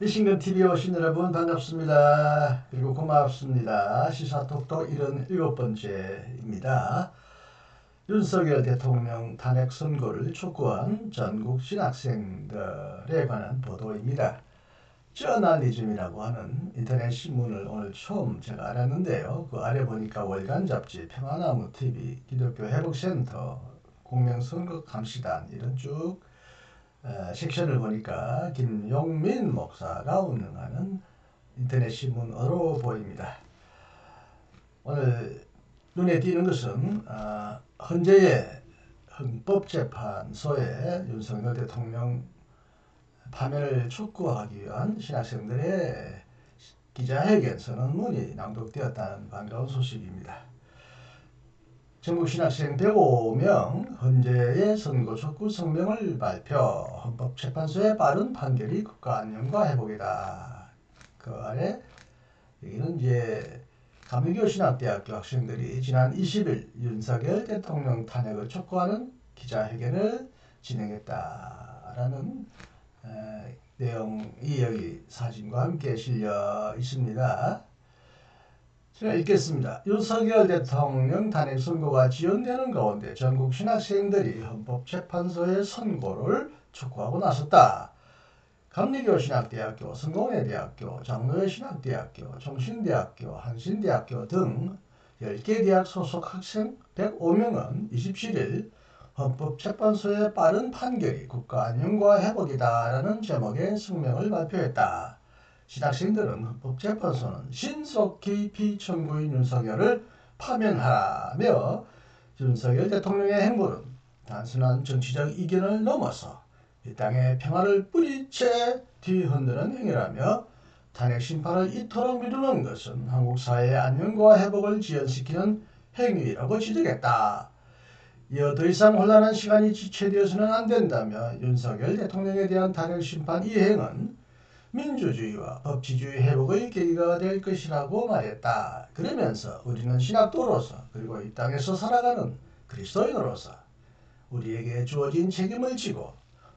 미싱건TV에 오신 여러분 반갑습니다. 그리고 고맙습니다. 시사톡톡 77번째입니다. 윤석열 대통령 탄핵 선고를 촉구한 전국 신학생들에 관한 보도입니다. 저널리즘이라고 하는 인터넷 신문을 오늘 처음 제가 알았는데요. 그 아래 보니까 월간 잡지, 평화나무TV, 기독교 회복센터, 공명선거 감시단 이런 쭉 섹션을 보니까 김용민 목사가 운영하는 인터넷 신문으로 보입니다. 오늘 눈에 띄는 것은 헌재의 헌법재판소에 윤석열 대통령 파면을 촉구하기 위한 신학생들의 기자회견 선언문이 낭독되었다는 반가운 소식입니다. 전국 신학생 105명 헌재의 선고 촉구 성명을 발표. 헌법재판소의 빠른 판결이 국가 안녕과 회복이다. 그 아래 여기는 이제 감리교 신학대학교 학생들이 지난 20일 윤석열 대통령 탄핵을 촉구하는 기자회견을 진행했다라는 내용이 여기 사진과 함께 실려 있습니다. 제가 읽겠습니다. 윤석열 대통령 탄핵 선고가 지연되는 가운데 전국 신학생들이 헌법재판소의 선고를 촉구하고 나섰다. 감리교 신학대학교, 성공회대학교, 장로회 신학대학교, 정신대학교, 한신대학교 등 10개 대학 소속 학생 105명은 27일 헌법재판소의 빠른 판결이 국가 안녕과 회복이다라는 제목의 성명을 발표했다. 신학생들은 헌법재판소는 신속히 피청구인 윤석열을 파면하라며 윤석열 대통령의 행보는 단순한 정치적 이견을 넘어서 이 땅의 평화를 뿌리채 뒤흔드는 행위라며 탄핵 심판을 이토록 미루는 것은 한국 사회의 안녕과 회복을 지연시키는 행위라고 지적했다. 이어 더 이상 혼란한 시간이 지체되어서는 안 된다며 윤석열 대통령에 대한 탄핵 심판 이행은 민주주의와 법치주의 회복의 계기가 될 것이라고 말했다. 그러면서 우리는 신학도로서 그리고 이 땅에서 살아가는 그리스도인으로서 우리에게 주어진 책임을 지고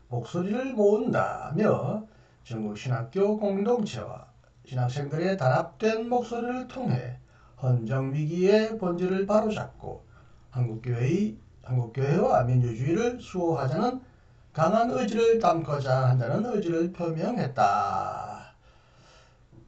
목소리를 모은다며 전국 신학교 공동체와 신학생들의 단합된 목소리를 통해 헌정 위기의 본질을 바로잡고 한국교회와 민주주의를 수호하자는 강한 의지를 담고자 한다는 의지를 표명했다.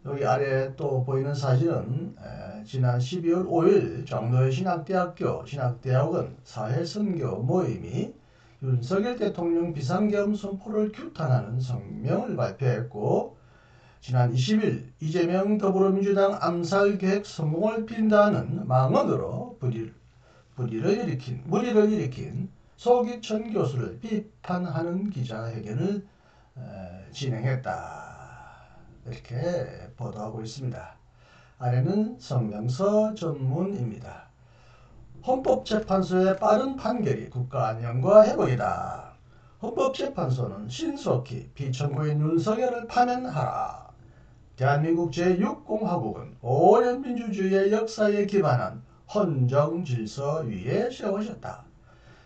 여기 아래 또 보이는 사진은 지난 12월 5일 장로회 신학대학은 사회선교 모임이 윤석열 대통령 비상계엄 선포를 규탄하는 성명을 발표했고, 지난 20일 이재명 더불어민주당 암살계획 성공을 빈다는 망언으로 무리를 일으킨 소기천 교수를 비판하는 기자회견을 진행했다. 이렇게 보도하고 있습니다. 아래는 성명서 전문입니다. 헌법재판소의 빠른 판결이 국가 안녕과 회복이다. 헌법재판소는 신속히 피청구인 윤석열을 파면하라. 대한민국 제6공화국은 오랜 민주주의의 역사에 기반한 헌정 질서 위에 세워졌다.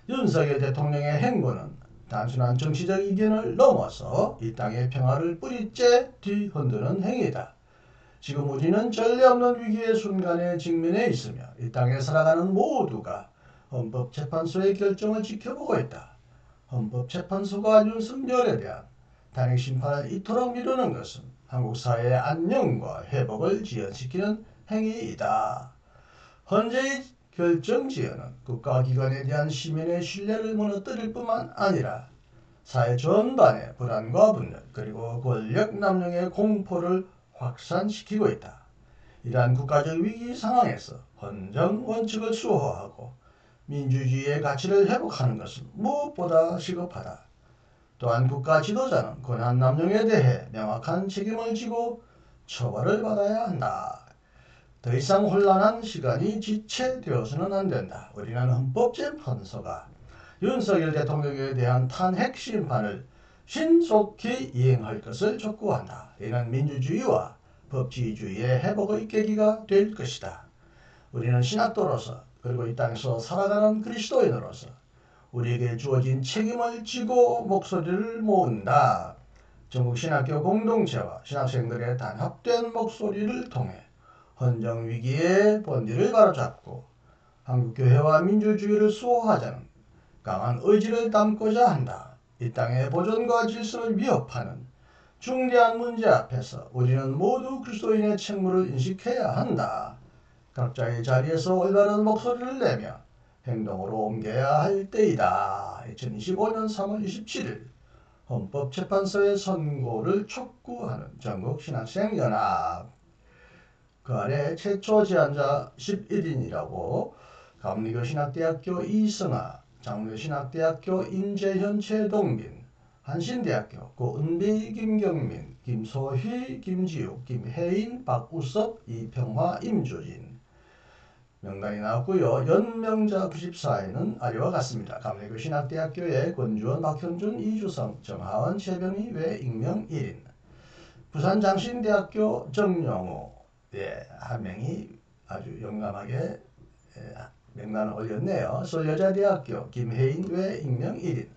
윤석열 대통령의 행보는 단순한 정치적 이견을 넘어서 이 땅의 평화를 뿌리째 뒤흔드는 행위다. 지금 우리는 전례 없는 위기의 순간에 직면해 있으며 이 땅에 살아가는 모두가 헌법재판소의 결정을 지켜보고 있다. 헌법재판소가 윤석열에 대한 탄핵 심판을 이토록 미루는 것은 한국 사회의 안녕과 회복을 지연시키는 행위이다. 헌재의 결정 지연은 국가기관에 대한 시민의 신뢰를 무너뜨릴 뿐만 아니라 사회 전반의 불안과 분열 그리고 권력 남용의 공포를 확산시키고 있다. 이러한 국가적 위기 상황에서 헌정 원칙을 수호하고 민주주의의 가치를 회복하는 것은 무엇보다 시급하다. 또한 국가 지도자는 권한 남용에 대해 명확한 책임을 지고 처벌을 받아야 한다. 더 이상 혼란한 시간이 지체되어서는 안 된다. 우리는 헌법재판소가 윤석열 대통령에 대한 탄핵 심판을 신속히 이행할 것을 촉구한다. 이는 민주주의와 법치주의의 회복의 계기가 될 것이다. 우리는 신학도로서 그리고 이 땅에서 살아가는 그리스도인으로서 우리에게 주어진 책임을 지고 목소리를 모은다. 전국 신학교 공동체와 신학생들의 단합된 목소리를 통해 헌정 위기의 본질을 바로잡고 한국교회와 민주주의를 수호하자는 강한 의지를 담고자 한다. 이 땅의 보존과 질서를 위협하는 중대한 문제 앞에서 우리는 모두 그리스도인의 책무를 인식해야 한다. 각자의 자리에서 올바른 목소리를 내며 행동으로 옮겨야 할 때이다. 2025년 3월 27일 헌법재판소의 선고를 촉구하는 전국신학생연합. 그 아래 최초 제안자 11인이라고 감리교신학대학교 이승아, 장로신학대학교 임재현, 최동빈, 한신대학교 고은비, 김경민, 김소희, 김지욱, 김혜인, 박우섭, 이평화, 임주진 명단이 나왔고요. 연명자 94에는 아래와 같습니다. 감리교신학대학교의 권주원, 박현준, 이주성, 정하원, 최병희 외 익명 1인. 부산장신대학교 정영호, 한 명이 아주 용감하게 명단을 올렸네요. 서울여자대학교 김혜인 외 익명 1인.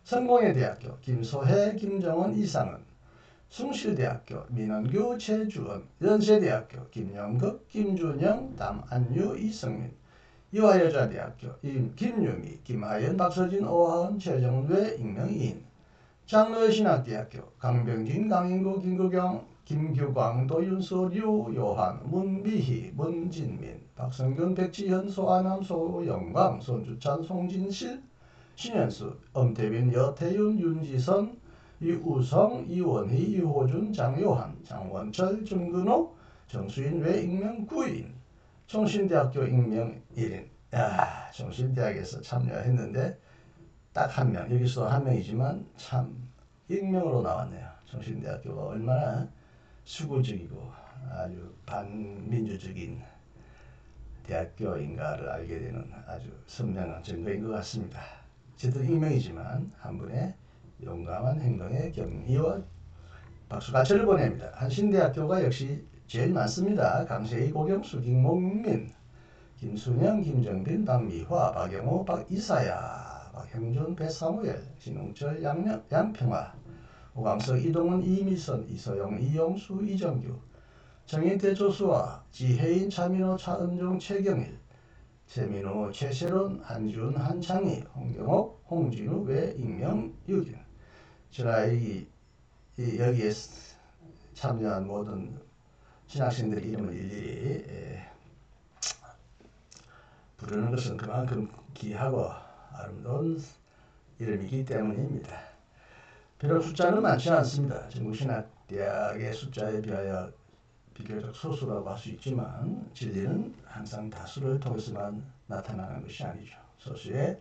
성공회대학교 김소혜, 김정원, 이상은. 숭실대학교 민원규, 최주원. 연세대학교 김영극, 김준영, 담안유, 이성민. 이화여자대학교 김유미, 김하연, 박서진, 오하은, 최정은 외 익명 2인. 장로신학대학교 강병진, 강인구, 김구경, 김규광, 도윤수, 류요한, 문미희, 문진민, 박성균, 백지현, 소아남, 소영광, 손주찬, 송진실, 신현수, 엄태빈, 여태윤, 윤지선, 이우성, 이원희, 이호준, 장요한, 장원철, 정근호, 정수인 외 익명 9인. 총신대학교 익명 1인. 총신대학에서 참여했는데 딱 한 명, 여기서 한 명이지만 참 익명으로 나왔네요. 총신대학교가 얼마나 수구적이고 아주 반민주적인 대학교인가를 알게 되는 아주 선명한 증거인 것 같습니다. 저도 익명이지만 한 분의 용감한 행동에 경의와 박수가철을 보냅니다. 한신대학교가 역시 제일 많습니다. 강세희, 고경수, 김목민, 김순영, 김정빈, 박미화, 박영호, 박이사야, 박형준, 배사무엘, 신웅철, 양평화, 오광석, 이동훈, 이미선, 이서영, 이용수, 이정규, 정인태, 조수아, 지혜인, 차민호, 차은종, 최경일, 최민호, 최세론, 한준, 한창희, 홍경옥, 홍진우 외 익명 6인. 제가 여기에 참여한 모든 신학생들 이름을 일일이 부르는 것은 그만큼 귀하고 아름다운 이름이기 때문입니다. 비록 숫자는 많지 않습니다. 전국신학대학의 숫자에 비하여 비교적 소수라고 할 수 있지만 진리는 항상 다수를 통해서만 나타나는 것이 아니죠. 소수의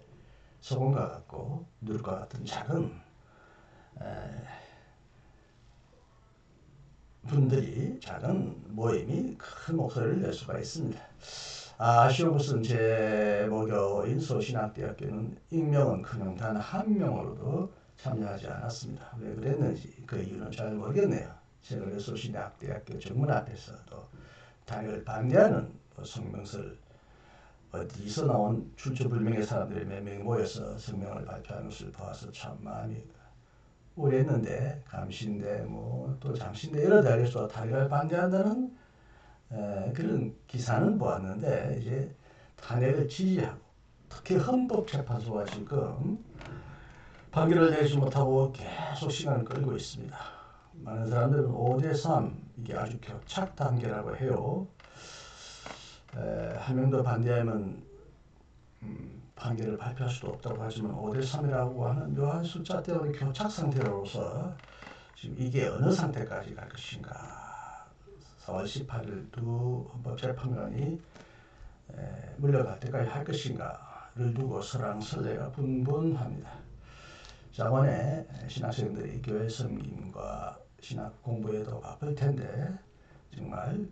소금과 같고 누룩과 같은 작은 분들이, 작은 모임이 큰 목소리를 낼 수가 있습니다. 아쉬운 것은 제 모교인 서신학대학교는 익명은커녕 단 한 명으로도 참여하지 않았습니다. 왜 그랬는지 그 이유는 잘 모르겠네요. 최근에 서신학대학교 정문 앞에서도 단일을 반대하는 성명서를 어디서 나온 출처불명의 사람들이 몇 명이 모여서 성명을 발표하는 것을 봐서 참 마음이 우려했는데, 감신대 또 장신대 여러 대학에서 단일을 반대한다는 그런 기사는 보았는데, 이제 탄핵을 지지하고 특히 헌법재판소가 지금 판결을 내지 못하고 계속 시간을 끌고 있습니다. 많은 사람들은 5대3 이게 아주 격착 단계라고 해요. 한 명도 반대하면 판결을 발표할 수도 없다고 하지만 5대3이라고 하는 묘한 숫자 때문에 교착 상태로서 지금 이게 어느 상태까지 갈 것인가. 4월 18일 두 헌법재판관이 물러갈 때까지 할 것인가를 두고 설왕설래가 분분합니다. 자본에 신학생들이 교회 섬김과 신학 공부에도 바쁠 텐데 정말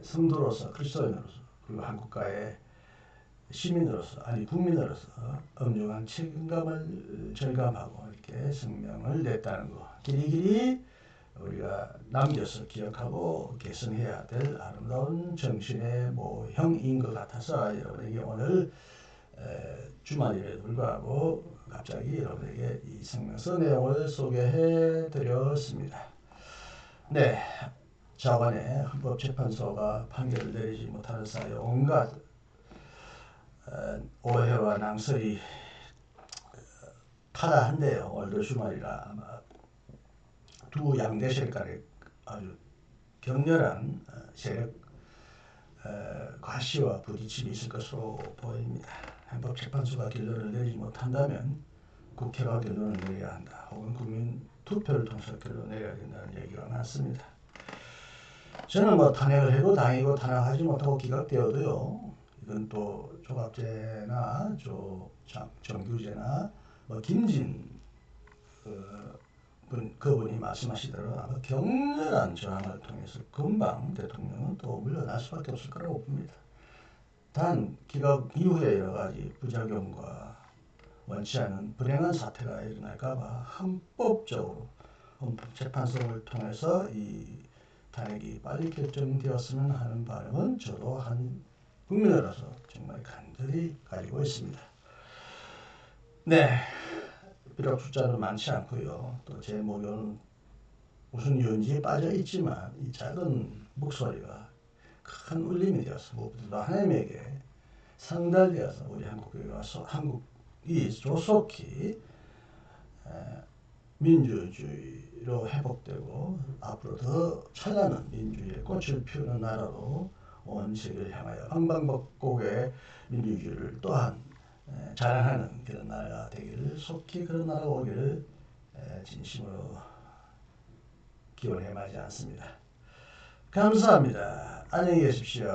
성도로서, 그리스도인으로서, 그리고 한국가의 시민으로서, 아니 국민으로서 엄중한 책임감을 절감하고 이렇게 성명을 냈다는 거, 길이길이 우리가 남겨서 기억하고 계승해야 될 아름다운 정신의 모형인 것 같아서 여러분에게 오늘 주말임에도 불구하고 갑자기 여러분에게 이 생명서 내용을 소개해 드렸습니다. 네, 자관의 헌법재판소가 판결을 내리지 못하는 사이에 온갖 오해와 낭설이 타다한데요. 오늘도 주말이라 아마 두 양대세력 간의 아주 격렬한 세력 과시와 부딪힘이 있을 것으로 보입니다. 헌법재판소가 결론을 내리지 못한다면 국회가 결론을 내려야 한다. 혹은 국민 투표를 통해서 결론을 내려야 된다는 얘기가 많습니다. 저는 뭐 탄핵을 해도 당이고 탄핵하지 못하고 기각되어도요. 이건 또 조갑제나 정규제나 뭐 김진 그분이 말씀하시더라도 아마 격렬한 저항을 통해서 금방 대통령은 또 물러날 수밖에 없을 거라고 봅니다. 단 기각 이후에 여러 가지 부작용과 원치 않은 불행한 사태가 일어날까봐 헌법적으로 헌법재판소를 통해서 이 탄핵이 빨리 결정되었으면 하는 바람은 저도 한 국민으로서 정말 간절히 가지고 있습니다. 네, 비록 숫자는 많지 않고요. 또 제 목요는 무슨 유언지에 빠져 있지만 이 작은 목소리가 큰 울림이 되어서 무엇보다 하나님에게 상달되어서 우리 한국교회와 한국이 조속히 민주주의로 회복되고 앞으로 더 찬란한 민주주의의 꽃을 피우는 나라로 온 세계를 향하여 방방곡곡의 민주주의를 또한 자랑하는 그런 나라가 되기를 속히 그런 나라가 오기를 진심으로 기원해 마지 않습니다. 감사합니다. 안녕히 계십시오.